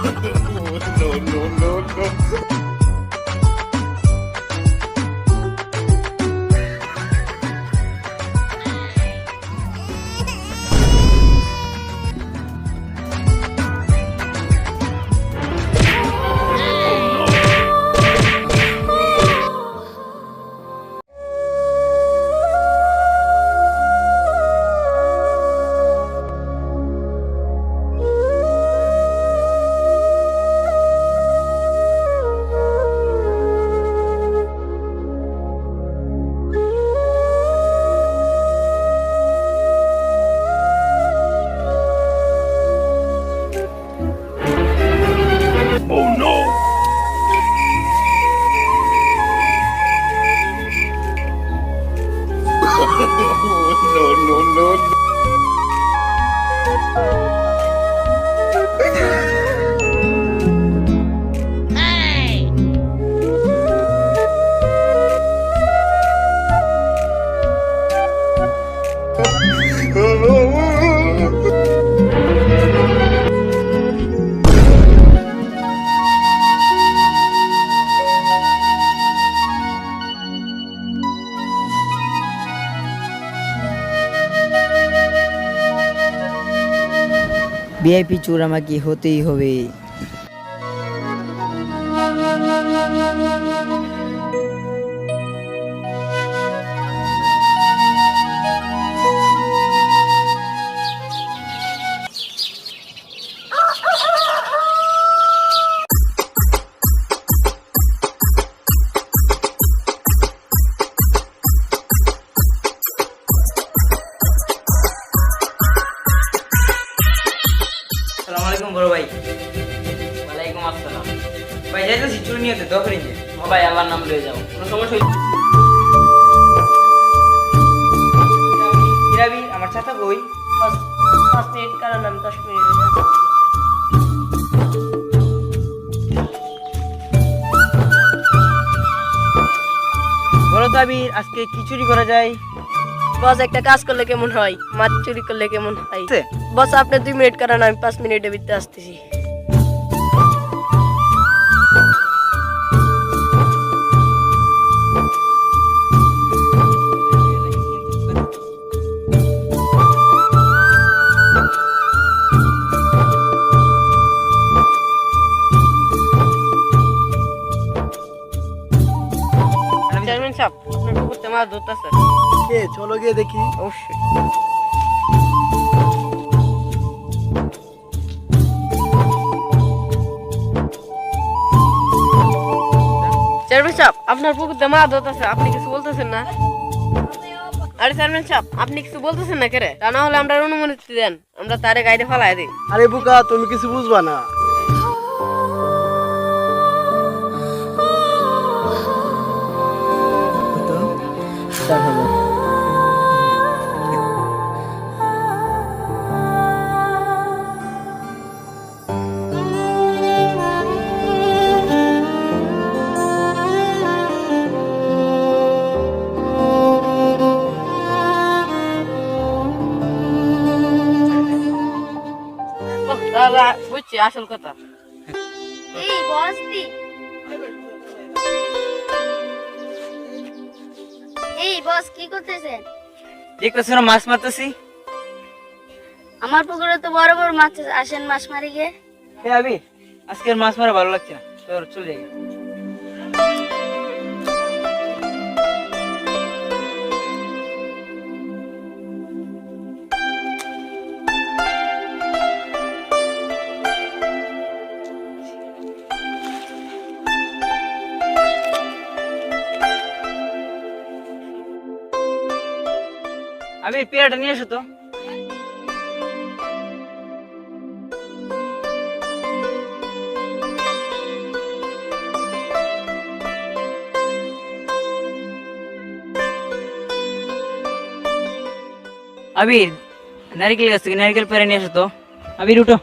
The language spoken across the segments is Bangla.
No, no, no, no. No, no, no, no. VIP চোর আমাকে হতেই হবে। আসসালামু আলাইকুম বড় ভাই। ওয়ালাইকুম আসসালাম। ভাই যাইতেছি চুরি নিয়ে দখলে নিয়ে। ও ভাই আমার নাম লয়ে যাও, কোনো সমস্যা হিরাবি আমার ছাতা কই? 5 মিনিট কারণ আমি 10 মিনিট বলো তো আবির আজকে কি চুরি করা যায়? বস একটা কাজ করলে কেমন হয়, মাছ চুরি করলে কেমন হয়? বস আপনি 2 মিনিট কারণ আমি 5 মিনিটের ভিতরে আসতেছি। চেয়ারম্যান সাহেব আপনার পুকুরতে মাছ ধরতেছে। চলো গিয়ে দেখি। অবশ্যই। চেয়ারম্যান সাহেব আপনার পুকুরতে মাছ ধরতেছে, আপনি কিছু বলতেছেন না? আরে চেয়ারম্যান সাহেব আপনি কিছু বলতেছেন না কেরে? তা না হলে আমরা অনুমতি দেন, আমরা তারে গাইডে ফালাই দিই। আরে বুকা তুমি কিছু বুঝবা না। বুঝছি আসল কথা। এই বসতি এই বস কি করতেছেন? দেখতেছ না মাছ মারতেছি। আমার পুকুরে তো বড় বড় মাছ আছে, আসেন মাছ মারি গে। হে আবির আজকের মাছ মারা ভালো লাগছে না, তোর চলে যাই। আবির পেয়ারাটা নিয়ে এসো তো। আবির নারকেল গাছ থেকে নারকেল পেরে নিয়ে এসো তো। আবির উঠো।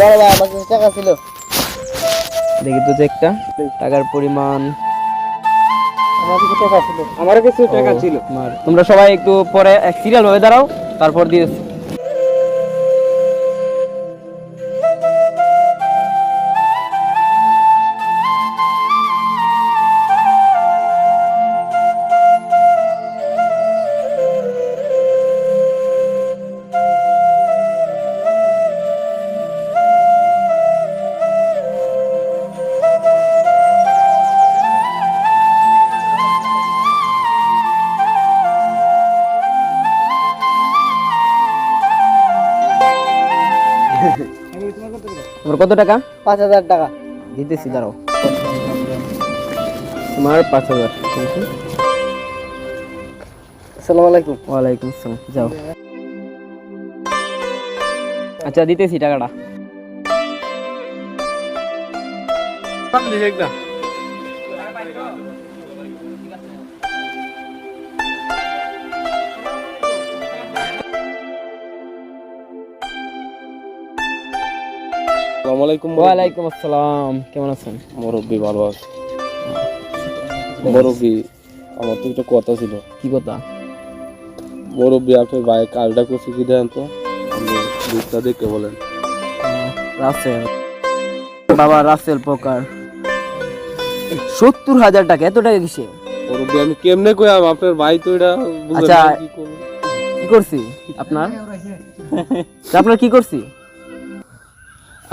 বড় ভাই আমার কাছে টাকা ছিল। দেখি তো চেকটা, টাকার পরিমাণ। আমার কাছে টাকা ছিল। আমারও কিছু টাকা ছিল। তোমরা সবাই একটু পরে এক সিরিয়াল ভাবে দাঁড়াও, তারপর দিয়েছি। তোমার কত টাকা? 5,000 টাকা। দিতেছি, দাঁড়াও। তোমার 5,000। আসসালামু আলাইকুম। ওয়ালাইকুম আসসালাম। যাও। আচ্ছা, দিতেছি টাকাটা। আসসালামু আলাইকুম। ওয়ালাইকুম আসসালাম, কেমন আছেন? মুরব্বি ভালো আছে? মুরব্বি, আমার তো একটা কথা ছিল। কি কথা? মুরব্বি, আপনার ভাই কাজটা করছে কি দেন তো, আপনি দিকটা দেখে বলেন। রাসেল, বাবা রাসেল পোকার 70,000 টাকা। এত টাকা কিসে? মুরব্বি, আমি কেমনে কইলাম, আপনার ভাই তো এটা বুঝেন আচ্ছা, না, কি করব। কি করছি আপনার? আপনার কি করছি?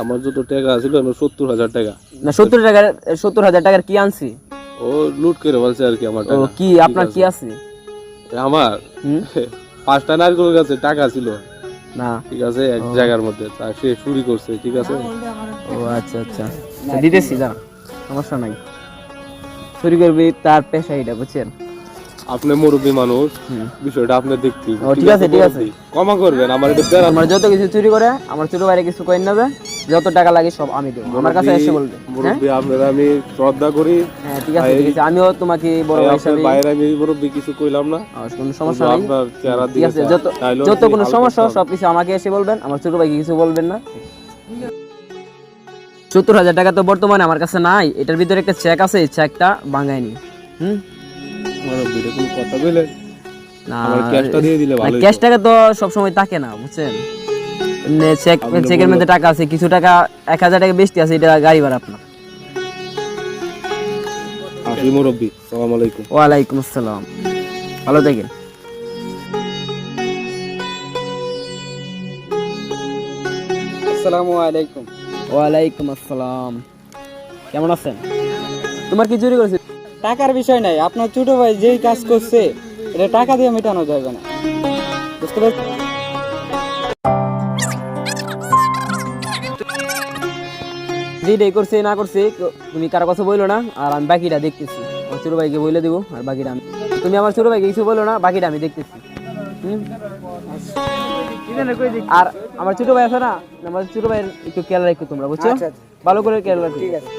আমার যত টাকা ছিল 70,000 টাকা, না 70,000 টাকার কি আনছি? ও লুট করে বলছে আর কি আমার ও টাকা। কি আপনার কি আছে? আমার হুম? 5টা নারকেলের কাছে টাকা ছিল, না। ঠিক আছে, এক জায়গার মধ্যে, তা সে চুরি করছে, ঠিক আছে। ও আচ্ছা আচ্ছা, দিতেছি, দাঁড়া, সমস্যা নাই। চুরি করবি, তার পেশা এটা, বুঝছেন? আপনি মুরব্বী মানুষ, হুম। বিষয়টা আপনি দেখতে ও, ঠিক আছে, ঠিক আছে। ক্ষমা করবেন, আমার এটা বেড়া। আমার যত কিছু চুরি করে আমার ছোট ভাইরে কিছু কইন নেবে, যত টাকা লাগে সব আমি দেবো, আমার কাছে এসে বলবে। হ্যাঁ মুরব্বী, আপনার আমি শ্রদ্ধা করি। হ্যাঁ, ঠিক আছে, ঠিক আছে, আমিও তোমাকে বড় ভাই আপনার হিসাবে। বাইরে আমি মুরব্বী কিছু কইলাম না, কোনো সমস্যা নাই, আপনার চেহারা ঠিক আছে। যত dialogue যত কোনো হালকা সমস্যা করতে হবে। সবকিছু আমাকে এসে বলবেন, আমার ছোট ভাইকে কিছু বলবেন না। 70,000 টাকা তো বর্তমানে আমার কাছে নাই, এটার ভিতরে একটা চেক আছে, এই চেকটা ভাঙায়নি। হুম, মুরব্বী, এটা কোনো কথা কইলেন? না, আমার ক্যাশটা দিয়ে দিলে ভালো হতো। ক্যাশ টাকা তো সবসময় থাকে না, বুঝছেন? এমনি চেকের মধ্যে টাকা আছে, কিছু টাকা 1,000 টাকা বেশি আছে, এটা গাড়ি ভাড়া আপনার। আসি মুরব্বী, আসসালামু আলাইকুম। ওয়ালাইকুম আসসালাম, ভালো থাকেন। আসসালামু আলাইকুম। ওয়ালাইকুম আসসালাম, কেমন আছেন? তোমার কি চুরি করেছে? টাকার বিষয় নাই, আপনার ছোট ভাই যেই কাজ করছে এটা টাকা দিয়ে মেটানো যাবে না, বুঝতে পারছেন? যেটাই করছে না করছে তুমি কারো কথা বললো না, আর আমি বাকিটা দেখতেছি। আমার ছোট ভাইকে বলে দিব, আর বাকিটা আমি। তুমি আমার ছোট ভাইকে কিছু বলো না, বাকিটা আমি দেখতেছি। হুম? আর আমার ছোট ভাই আছে না, আমার ছোট ভাইয়ের একটু খেয়াল রাখো তোমরা, বুঝছো? ভালো করে খেয়াল রাখো। ঠিক আছে।